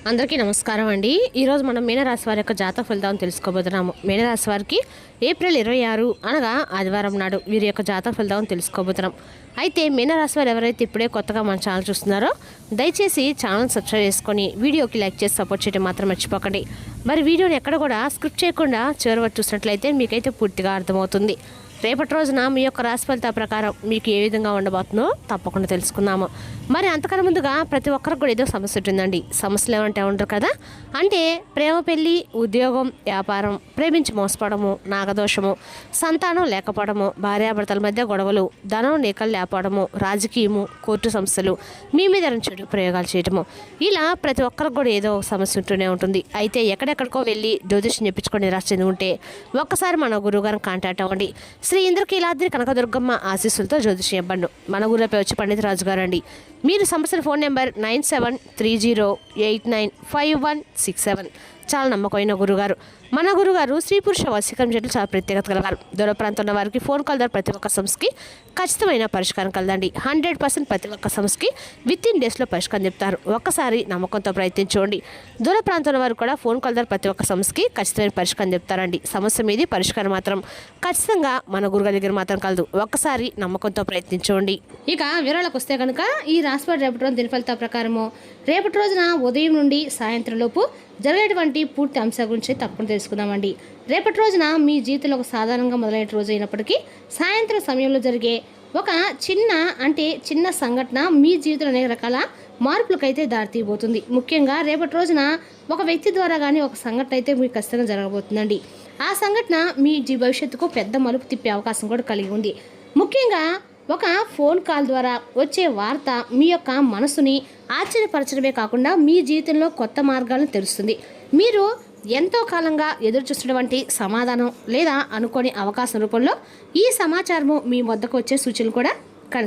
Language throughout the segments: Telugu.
అందరికీ నమస్కారం అండి. ఈరోజు మనం మీనరాశి వారి యొక్క జాతక ఫలితాలను తెలుసుకోబోతున్నాము. మీనరాశి వారికి ఏప్రిల్ 26 అనగా ఆదివారం నాడు వీరి యొక్క జాతక ఫలితాలను తెలుసుకోబోతున్నాం. అయితే మీనరాశి వారు ఎవరైతే ఇప్పుడే కొత్తగా మన ఛానల్ చూస్తున్నారో దయచేసి ఛానల్ సబ్స్క్రైబ్ చేసుకొని వీడియోకి లైక్ చేసి సపోర్ట్ చేయడం మాత్రం మర్చిపోకండి. మరి వీడియోని ఎక్కడ కూడా స్క్రిప్ట్ చేయకుండా చివరి వరకు చూసినట్లయితే మీకైతే పూర్తిగా అర్థమవుతుంది. రేపటి రోజున మీ యొక్క రాశి ఫలితాల ప్రకారం మీకు ఏ విధంగా ఉండబోతుందో తప్పకుండా తెలుసుకుందాము. మరి అంతకన్నా ముందుగా ప్రతి ఒక్కరికి కూడా ఏదో సమస్య ఉంటుందండి. సమస్యలు ఏమంటే ఉండరు కదా, అంటే ప్రేమ, పెళ్ళి, ఉద్యోగం, వ్యాపారం, ప్రేమించి మోసపడము, నాగదోషము, సంతానం లేకపోవడము, భార్యాభర్తల మధ్య గొడవలు, ధనం లేకలు లేకపోవడము, రాజకీయము, కోర్టు సమస్యలు, మీ మీద చెడు ప్రయోగాలు చేయడము, ఇలా ప్రతి ఒక్కరికి కూడా ఏదో సమస్య ఉంటూనే ఉంటుంది. అయితే ఎక్కడెక్కడికో వెళ్ళి జ్యోతిష్యం చెప్పించుకొని నిరాశ చెంది ఉంటే ఒక్కసారి మన గురువుగారిని కాంటాక్ట్ అవ్వండి. శ్రీ ఇంద్రకీలాద్రి కనకదుర్గమ్మ ఆశీస్సులతో జ్యోతిష్యం ఇవ్వండి. మన గురువులపై వచ్చి పండిత రాజు గారు అండి. మీరు సమస్యల ఫోన్ నెంబర్ 9730895167. చాలా నమ్మకమైన గురుగారు. మన గురుగారు స్త్రీ పురుష వశీకరణ చేయడం చాలా ప్రత్యేకత కలగారు. దూర ప్రాంతంలో వారికి ఫోన్ కాల్ ద్వారా ప్రతి ఒక్క సమస్యకి ఖచ్చితమైన పరిష్కారం కలదండి. 100% ప్రతి ఒక్క సమస్యకి విత్-ఇన్ డేస్లో పరిష్కారం చెప్తారు. ఒక్కసారి నమ్మకంతో ప్రయత్నించండి. దూర ప్రాంతంలో వారు కూడా ఫోన్ కాల్ ద్వారా ప్రతి ఒక్క సమస్యకి ఖచ్చితమైన పరిష్కారం చెప్తారండి. సమస్య మీది పరిష్కారం మాత్రం ఖచ్చితంగా మన గురుగారి దగ్గర మాత్రం కలదు. ఒక్కసారి నమ్మకంతో ప్రయత్నించండి. ఇక వివరాలకు వస్తే కనుక ఈ రాశివారి రేపటి రోజు దిన ఫలితాల ప్రకారము రేపటి రోజున ఉదయం నుండి సాయంత్రం లోపు జరిగేటువంటి పూర్తి అంశాల గురించి తప్పకుండా తెలుసుకుందామండి. రేపటి రోజున మీ జీవితంలో ఒక సాధారణంగా మొదలైన రోజు అయినప్పటికీ సాయంత్రం సమయంలో జరిగే ఒక చిన్న సంఘటన మీ జీవితంలో అనేక రకాల మార్పులకైతే దారితీయబోతుంది. ముఖ్యంగా రేపటి రోజున ఒక వ్యక్తి ద్వారా కానీ ఒక సంఘటన అయితే మీకు ఖచ్చితంగా జరగబోతుందండి. ఆ సంఘటన మీ భవిష్యత్తుకు పెద్ద మలుపు తిప్పే అవకాశం కూడా కలిగి ఉంది. ముఖ్యంగా ఒక ఫోన్ కాల్ ద్వారా వచ్చే వార్త మీ యొక్క మనసుని ఆశ్చర్యపరచడమే కాకుండా మీ జీవితంలో కొత్త మార్గాలను తెరుస్తుంది. మీరు ఎంతో కాలంగా ఎదురు చూస్తున్నటువంటి సమాధానం లేదా అనుకోని అవకాశం రూపంలో ఈ సమాచారము మీ వద్దకు వచ్చే సూచనలు కూడా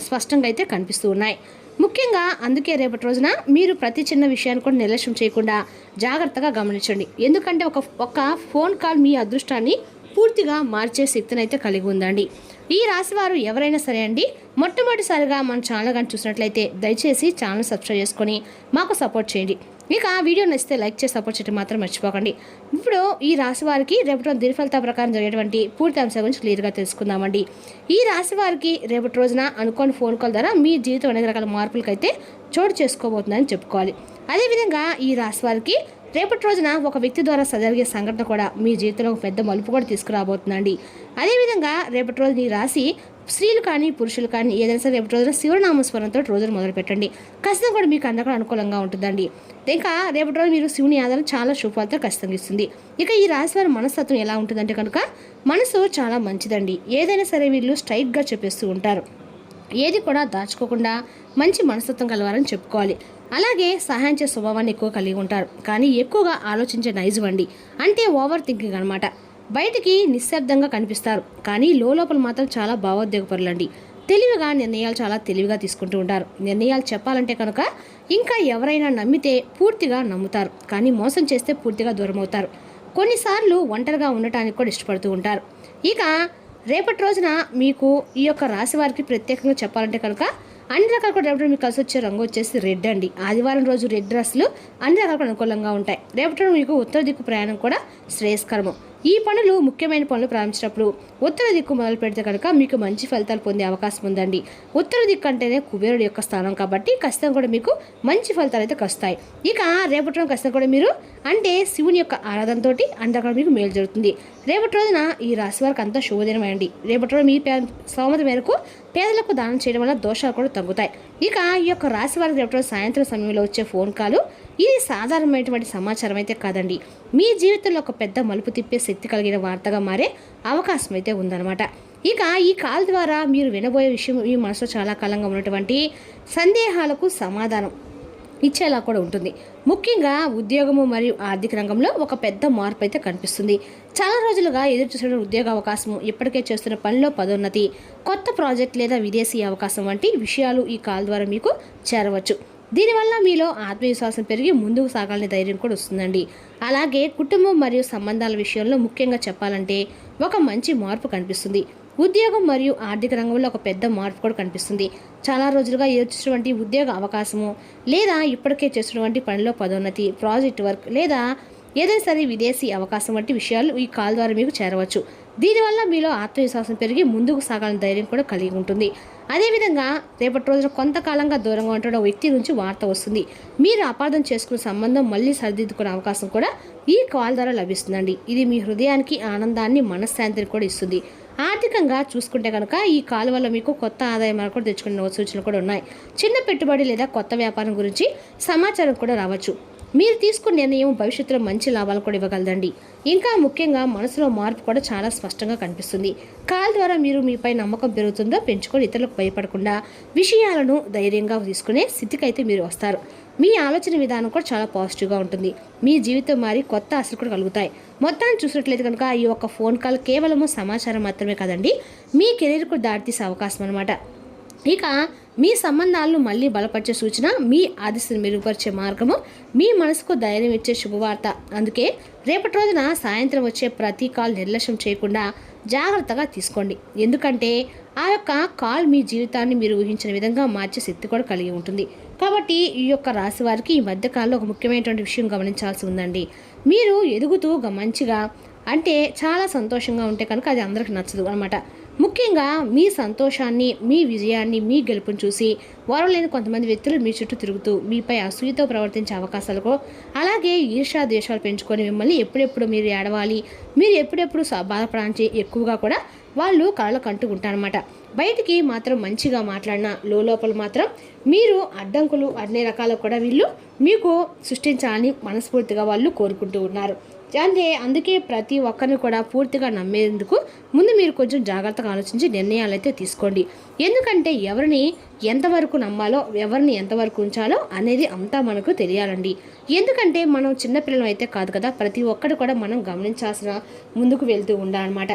స్పష్టంగా అయితే కనిపిస్తూ ఉన్నాయి. ముఖ్యంగా అందుకే రేపటి రోజున మీరు ప్రతి చిన్న విషయాన్ని కూడా నిర్లక్ష్యం చేయకుండా జాగ్రత్తగా గమనించండి. ఎందుకంటే ఒక ఫోన్ కాల్ మీ అదృష్టాన్ని పూర్తిగా మార్చే శక్తిని అయితే కలిగి ఉందండి. ఈ రాశి వారు ఎవరైనా సరే అండి, మొట్టమొదటిసారిగా మన ఛానల్ కానీ చూసినట్లయితే దయచేసి ఛానల్ సబ్స్క్రైబ్ చేసుకొని మాకు సపోర్ట్ చేయండి. ఇక వీడియో నచ్చితే లైక్ చేసి సపోర్ట్ చేయడం మాత్రం మర్చిపోకండి. ఇప్పుడు ఈ రాశి వారికి రేపటి రోజు దిన ఫలితాల ప్రకారం జరిగేటువంటి పూర్తి అంశాల గురించి క్లియర్గా తెలుసుకుందామండి. ఈ రాశి వారికి రేపటి రోజున అనుకోని ఫోన్ కాల్ ద్వారా మీ జీవితం అనేక రకాల మార్పులకైతే చోటు చేసుకోబోతుందని చెప్పుకోవాలి. అదేవిధంగా ఈ రాశి వారికి రేపటి రోజున ఒక వ్యక్తి ద్వారా జరిగే సంఘటన కూడా మీ జీవితంలో ఒక పెద్ద మలుపు కూడా తీసుకురాబోతుందండి. అదేవిధంగా రేపటి రోజు ఈ రాశి స్త్రీలు కానీ పురుషులు కానీ ఏదైనా సరే రేపటి రోజున శివనామస్మరణతో రోజును మొదలు పెట్టండి. ఖచ్చితంగా కూడా మీకు అందరికీ అనుకూలంగా ఉంటుందండి. ఇంకా రేపటి రోజు మీరు శివుని ఆధారం చాలా శుభాలతో ఖచ్చితంగా ఇస్తుంది. ఇక ఈ రాశి వారి మనస్తత్వం ఎలా ఉంటుందంటే కనుక మనసు చాలా మంచిదండి. ఏదైనా సరే వీళ్ళు స్ట్రైట్గా చెప్పేస్తూ ఉంటారు. ఏది కూడా దాచుకోకుండా మంచి మనస్తత్వం కలవారని చెప్పుకోవాలి. అలాగే సహాయం చేసే స్వభావాన్ని ఎక్కువ కలిగి ఉంటారు. కానీ ఎక్కువగా ఆలోచించే నైజం అండి, అంటే ఓవర్ థింకింగ్ అనమాట. బయటికి నిశ్శబ్దంగా కనిపిస్తారు, కానీ లోపల మాత్రం చాలా భావోద్వేగపరులండి. తెలివిగా నిర్ణయాలు చాలా తెలివిగా తీసుకుంటూ ఉంటారు. నిర్ణయాలు చెప్పాలంటే కనుక ఇంకా ఎవరైనా నమ్మితే పూర్తిగా నమ్ముతారు, కానీ మోసం చేస్తే పూర్తిగా దూరం అవుతారు. కొన్నిసార్లు ఒంటరిగా ఉండటానికి కూడా ఇష్టపడుతూ ఉంటారు. ఇక రేపటి రోజున మీకు ఈ యొక్క రాశి వారికి ప్రత్యేకంగా చెప్పాలంటే కనుక అన్ని రకాల కూడా రేపటి మీకు కలిసి వచ్చే రంగు వచ్చేసి రెడ్ అండి. ఆదివారం రోజు రెడ్ డ్రెస్సులు అన్ని రకాల అనుకూలంగా ఉంటాయి. రేపటి మీకు ఉత్తర దిక్కు ప్రయాణం కూడా శ్రేయస్కరము. ఈ పనులు ముఖ్యమైన పనులు ప్రారంభించినప్పుడు ఉత్తర దిక్కు మొదలు పెడితే కనుక మీకు మంచి ఫలితాలు పొందే అవకాశం ఉందండి. ఉత్తర దిక్కు అంటేనే కుబేరుడు యొక్క స్థానం కాబట్టి ఖచ్చితంగా కూడా మీకు మంచి ఫలితాలు అయితే వస్తాయి. ఇక రేపటి రోజు ఖచ్చితంగా కూడా మీరు అంటే శివుని యొక్క ఆరాధనతో అక్కడ మీకు మేలు జరుగుతుంది. రేపటి రోజున ఈ రాశి వారికి అంతా శుభదినమండి. రేపటి రోజు మీ స్తోమత మేరకు పేదలకు దానం చేయడం వల్ల దోషాలు కూడా తగ్గుతాయి. ఇక ఈ యొక్క రాశి వారికి రేపటి రోజు సాయంత్రం సమయంలో వచ్చే ఫోన్ కాలు ఇది సాధారణమైనటువంటి సమాచారం అయితే కాదండి. మీ జీవితంలో ఒక పెద్ద మలుపు తిప్పే శక్తి కలిగిన వార్తగా మారే అవకాశం అయితే ఉందన్నమాట. ఇక ఈ కాల్ ద్వారా మీరు వినబోయే విషయం మీ మనసులో చాలా కాలంగా ఉన్నటువంటి సందేహాలకు సమాధానం ఇచ్చేలా కూడా ఉంటుంది. ముఖ్యంగా ఉద్యోగము మరియు ఆర్థిక రంగంలో ఒక పెద్ద మార్పు అయితే కనిపిస్తుంది. చాలా రోజులుగా ఎదురు చూసిన ఉద్యోగ అవకాశము, ఇప్పటికే చేస్తున్న పనిలో పదోన్నతి, కొత్త ప్రాజెక్ట్ లేదా విదేశీ అవకాశం వంటి విషయాలు ఈ కాల్ ద్వారా మీకు చేరవచ్చు. దీనివల్ల మీలో ఆత్మవిశ్వాసం పెరిగి ముందుకు సాగాలనే ధైర్యం కూడా వస్తుందండి. అలాగే కుటుంబం మరియు సంబంధాల విషయంలో ముఖ్యంగా చెప్పాలంటే ఒక మంచి మార్పు కనిపిస్తుంది. ఉద్యోగం మరియు ఆర్థిక రంగంలో ఒక పెద్ద మార్పు కూడా కనిపిస్తుంది. చాలా రోజులుగా ఎదుర్చున్నటువంటి ఉద్యోగ అవకాశము లేదా ఇప్పటికే చేస్తున్నటువంటి పనిలో పదోన్నతి, ప్రాజెక్ట్ వర్క్ లేదా ఏదైనా సరే విదేశీ అవకాశం వంటి విషయాలు ఈ కాల్ ద్వారా మీకు చేరవచ్చు. దీనివల్ల మీలో ఆత్మవిశ్వాసం పెరిగి ముందుకు సాగాలని ధైర్యం కూడా కలిగి ఉంటుంది. అదేవిధంగా రేపటి రోజున కొంతకాలంగా దూరంగా ఉంటున్న వ్యక్తి నుంచి వార్త వస్తుంది. మీరు అపార్థం చేసుకున్న సంబంధం మళ్ళీ సరిదిద్దుకునే అవకాశం కూడా ఈ కాల్ ద్వారా లభిస్తుందండి. ఇది మీ హృదయానికి ఆనందాన్ని, మనశ్శాంతిని కూడా ఇస్తుంది. ఆర్థికంగా చూసుకుంటే కనుక ఈ కాల్ వల్ల మీకు కొత్త ఆదాయం కూడా తెచ్చుకునే సూచనలు కూడా ఉన్నాయి. చిన్న పెట్టుబడి లేదా కొత్త వ్యాపారం గురించి సమాచారం కూడా రావచ్చు. మీరు తీసుకున్న నిర్ణయం భవిష్యత్తులో మంచి లాభాలు కూడా ఇవ్వగలదండి. ఇంకా ముఖ్యంగా మనసులో మార్పు కూడా చాలా స్పష్టంగా కనిపిస్తుంది. కాల్ ద్వారా మీరు మీపై నమ్మకం పెరుగుతుందో పెంచుకొని ఇతరులకు భయపడకుండా విషయాలను ధైర్యంగా తీసుకునే స్థితికి అయితే మీరు వస్తారు. మీ ఆలోచన విధానం కూడా చాలా పాజిటివ్గా ఉంటుంది. మీ జీవితం మారి కొత్త ఆశలు కూడా కలుగుతాయి. మొత్తాన్ని చూసినట్లయితే కనుక ఈ ఒక్క ఫోన్ కాల్ కేవలము సమాచారం మాత్రమే కాదండి, మీ కెరీర్కు దారితీసే అవకాశం అనమాట. ఇక మీ సంబంధాలను మళ్ళీ బలపరిచే సూచన, మీ ఆదిశను మెరుగుపరిచే మార్గము, మీ మనసుకు ధైర్యం ఇచ్చే శుభవార్త. అందుకే రేపటి రోజున సాయంత్రం వచ్చే ప్రతి కాల్ నిర్లక్ష్యం చేయకుండా జాగ్రత్తగా తీసుకోండి. ఎందుకంటే ఆ యొక్క కాల్ మీ జీవితాన్ని మీరు ఊహించిన విధంగా మార్చే శక్తి కూడా కలిగి ఉంటుంది. కాబట్టి ఈ యొక్క రాశి వారికి ఈ మధ్యకాలంలో ఒక ముఖ్యమైనటువంటి విషయం గమనించాల్సి ఉందండి. మీరు ఎదుగుతూ మంచిగా అంటే చాలా సంతోషంగా ఉంటే కనుక అది అందరికి నచ్చదు అనమాట. ముఖ్యంగా మీ సంతోషాన్ని, మీ విజయాన్ని, మీ గెలుపుని చూసి వారలేని కొంతమంది వ్యక్తులు మీ చుట్టూ తిరుగుతూ మీపై అసూయతో ప్రవర్తించే అవకాశాలకు, అలాగే ఈర్ష్యా ద్వేషాలు పెంచుకొని మిమ్మల్ని ఎప్పుడెప్పుడు మీరు ఏడవాలి, మీరు ఎప్పుడెప్పుడు బాధపడాలని ఎక్కువగా కూడా వాళ్ళు కళ్ళకు అంటూ ఉంటారనమాట. బయటికి మాత్రం మంచిగా మాట్లాడినా లోపల మాత్రం మీరు అడ్డంకులు అన్ని రకాలు కూడా వీళ్ళు మీకు సృష్టించాలని మనస్ఫూర్తిగా వాళ్ళు కోరుకుంటూ ఉన్నారు. అందుకే ప్రతి ఒక్కరిని కూడా పూర్తిగా నమ్మేందుకు ముందు మీరు కొంచెం జాగ్రత్తగా ఆలోచించి నిర్ణయాలు అయితే తీసుకోండి. ఎందుకంటే ఎవరిని ఎంతవరకు నమ్మాలో, ఎవరిని ఎంతవరకు ఉంచాలో అనేది అంతా మనకు తెలియాలండి. ఎందుకంటే మనం చిన్నపిల్లలు అయితే కాదు కదా, ప్రతి ఒక్కరు కూడా మనం గమనించాల్సిన ముందుకు వెళ్తూ ఉండాలన్నమాట.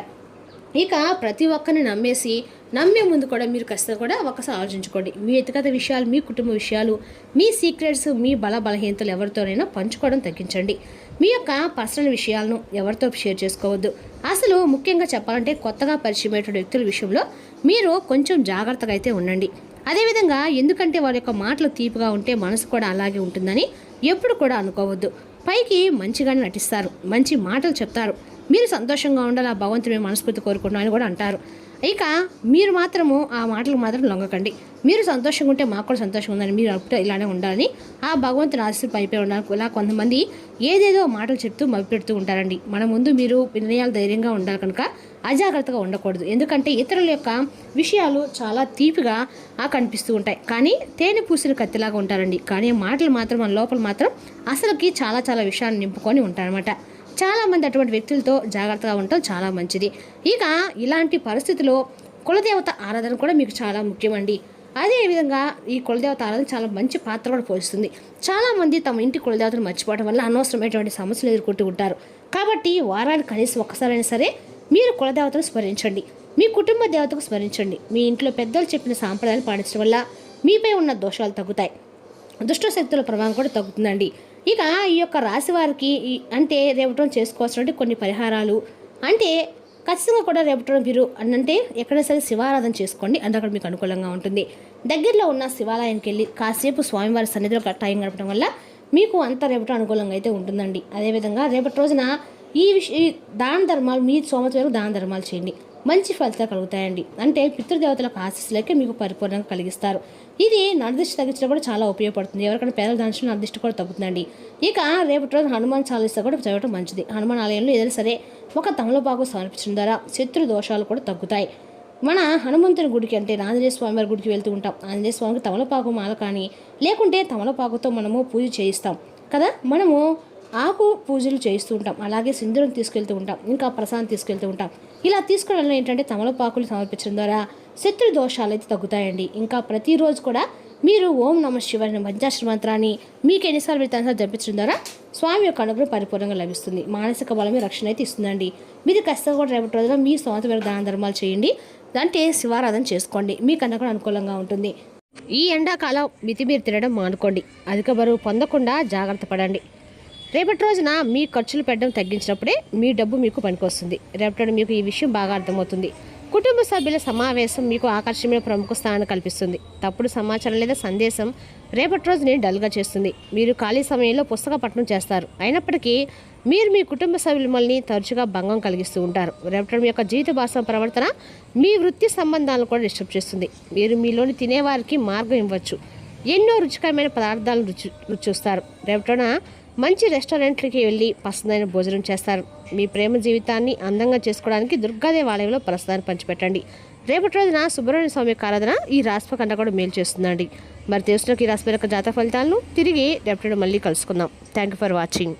ఇక ప్రతి ఒక్కరిని నమ్మే ముందు కూడా మీరు ఖచ్చితంగా కూడా ఒకసారి ఆలోచించుకోండి. మీ వ్యక్తిగత విషయాలు, మీ కుటుంబ విషయాలు, మీ సీక్రెట్స్, మీ బలహీనతలు ఎవరితోనైనా పంచుకోవడం తగ్గించండి. మీ యొక్క పర్సనల్ విషయాలను ఎవరితో షేర్ చేసుకోవద్దు. అసలు ముఖ్యంగా చెప్పాలంటే కొత్తగా పరిచయమైన వ్యక్తుల విషయంలో మీరు కొంచెం జాగ్రత్తగా అయితే ఉండండి. అదేవిధంగా ఎందుకంటే వారి యొక్క మాటలు తీపిగా ఉంటే మనసు కూడా అలాగే ఉంటుందని ఎప్పుడు కూడా అనుకోవద్దు. పైకి మంచిగానే నటిస్తారు, మంచి మాటలు చెప్తారు, మీరు సంతోషంగా ఉండాలి, ఆ భగవంతుని మనస్ఫూర్తి కోరుకుంటున్నామని కూడా అంటారు. ఇక మీరు మాత్రము ఆ మాటలకు మాత్రం లొంగకండి. మీరు సంతోషంగా ఉంటే మాకు కూడా సంతోషంగా ఉందని, మీరు అప్పుడు ఇలానే ఉండాలని ఆ భగవంతుని ఆశీస్సు పైపై ఉండాలి. ఇలా కొంతమంది ఏదేదో మాటలు చెప్తూ మభ్యపెడుతూ ఉంటారండి. మన ముందు మీరు నిర్ణయాలు ధైర్యంగా ఉండాలి కనుక అజాగ్రత్తగా ఉండకూడదు. ఎందుకంటే ఇతరుల యొక్క విషయాలు చాలా తీపిగా కనిపిస్తూ ఉంటాయి, కానీ తేనె పూసిన కత్తిలాగా ఉంటారండి. కానీ మాటలు మాత్రం మన లోపల మాత్రం అసలుకి చాలా చాలా విషయాన్ని నింపుకొని ఉంటారనమాట. చాలామంది అటువంటి వ్యక్తులతో జాగ్రత్తగా ఉండటం చాలా మంచిది. ఇక ఇలాంటి పరిస్థితిలో కులదేవత ఆరాధన కూడా మీకు చాలా ముఖ్యమండి. అదేవిధంగా ఈ కులదేవత ఆరాధన చాలా మంచి పాత్ర కూడా పోషిస్తుంది. చాలామంది తమ ఇంటి కులదేవతను మర్చిపోవడం వల్ల అనవసరమైనటువంటి సమస్యలు ఎదుర్కొంటూ ఉంటారు. కాబట్టి వారానికి కనీసం ఒక్కసారైనా సరే మీరు కులదేవతను స్మరించండి, మీ కుటుంబ దేవతకు స్మరించండి. మీ ఇంట్లో పెద్దలు చెప్పిన సాంప్రదాయాలు పాటించడం వల్ల మీపై ఉన్న దోషాలు తగ్గుతాయి, దుష్ట శక్తుల ప్రభావం కూడా తగ్గుతుందండి. ఇక ఈ యొక్క రాశి వారికి అంటే రేపటి చేసుకోవాల్సినటువంటి కొన్ని పరిహారాలు అంటే ఖచ్చితంగా కూడా రేపటి మీరు అంటే ఎక్కడైనా సరే శివారాధన చేసుకోండి, అక్కడ మీకు అనుకూలంగా ఉంటుంది. దగ్గరలో ఉన్న శివాలయానికి వెళ్ళి కాసేపు స్వామివారి సన్నిధిలో టైం గడపడం వల్ల మీకు అంత రేపటి అనుకూలంగా అయితే ఉంటుందండి. అదేవిధంగా రేపటి రోజున ఈ దాన ధర్మాలు, మీ సోమవారం దాన ధర్మాలు చేయండి, మంచి ఫలితాలు కలుగుతాయండి. అంటే పితృదేవతలకు ఆశీస్సులకే మీకు పరిపూర్ణంగా కలిగిస్తారు. ఇది నరదిష్టి తగ్గించడం కూడా చాలా ఉపయోగపడుతుంది. ఎవరికైనా పేదల దాని నరదిష్టి కూడా తగ్గుతుందండి. ఇక రేపటి రోజు హనుమాన్ చాలీసా కూడా చదవడం మంచిది. హనుమాన్ ఆలయంలో ఏదైనా సరే ఒక తమలపాకు సమర్పించడం ద్వారా శత్రు దోషాలు కూడా తగ్గుతాయి. మన హనుమంతుని గుడికి అంటే ఆంజనేయ స్వామి వారి గుడికి వెళ్తూ ఉంటాం. ఆంజనేయ స్వామికి తమలపాకు మాల కానీ లేకుంటే తమలపాకుతో మనము పూజ చేయిస్తాం కదా, మనము ఆకు పూజలు చేయిస్తూ ఉంటాం. అలాగే సింధూరం తీసుకెళ్తూ ఉంటాం, ఇంకా ప్రసాదం తీసుకెళ్తూ ఉంటాం. ఇలా తీసుకోవడం ఏంటంటే తమలపాకులు సమర్పించడం ద్వారా శత్రు దోషాలు అయితే తగ్గుతాయండి. ఇంకా ప్రతిరోజు కూడా మీరు ఓం నమ శివాయ పంచాక్షర మంత్రాన్ని మీకు ఎన్నిసార్లు విధానాలు జపించడం ద్వారా స్వామి యొక్క అనుగ్రహం పరిపూర్ణంగా లభిస్తుంది. మానసిక బలమే రక్షణ అయితే ఇస్తుందండి. మీరు ఖచ్చితంగా కూడా రేపటి రోజున మీ సొంత మేరకు దాన ధర్మాలు చేయండి, అంటే శివారాధన చేసుకోండి, మీకన్నా కూడా అనుకూలంగా ఉంటుంది. ఈ ఎండాకాలం మితిమీరి తినడం మానుకోండి, అధిక బరువు పొందకుండా జాగ్రత్త పడండి. రేపటి రోజున మీ ఖర్చులు పెట్టడం తగ్గించినప్పుడే మీ డబ్బు మీకు పనికొస్తుంది. రేపటి మీకు ఈ విషయం బాగా అర్థమవుతుంది. కుటుంబ సభ్యుల సమావేశం మీకు ఆకర్షణీయ ప్రముఖ స్థానాన్ని కల్పిస్తుంది. తప్పుడు సమాచారం లేదా సందేశం రేపటి రోజుని డల్గా చేస్తుంది. మీరు ఖాళీ సమయంలో పుస్తక పఠనం చేస్తారు. అయినప్పటికీ మీరు మీ కుటుంబ సభ్యుల మిమ్మల్ని తరచుగా భంగం కలిగిస్తూ ఉంటారు. రేపటి మీ యొక్క జీవిత భాగస్వామి ప్రవర్తన మీ వృత్తి సంబంధాలను కూడా డిస్టర్బ్ చేస్తుంది. మీరు మీలోని తినేవారికి మార్గం ఇవ్వచ్చు. ఎన్నో రుచికరమైన పదార్థాలను రుచి చూస్తారు. రేపటిన మంచి రెస్టారెంట్లకి వెళ్ళి పసందైన భోజనం చేస్తారు. మీ ప్రేమ జీవితాన్ని అందంగా చేసుకోవడానికి దుర్గాదేవి ఆలయంలో ప్రసాదాన్ని పంచిపెట్టండి. రేపటి రోజున సుబ్రహ్మణ్య స్వామి ఆరాధన ఈ రాశి కంటే కూడా మేలు చేస్తుందండి. మరి తెలుసుకున్న ఈ రాశి యొక్క జాతక ఫలితాలను తిరిగి రేపటి మళ్ళీ కలుసుకుందాం. Thank you for watching.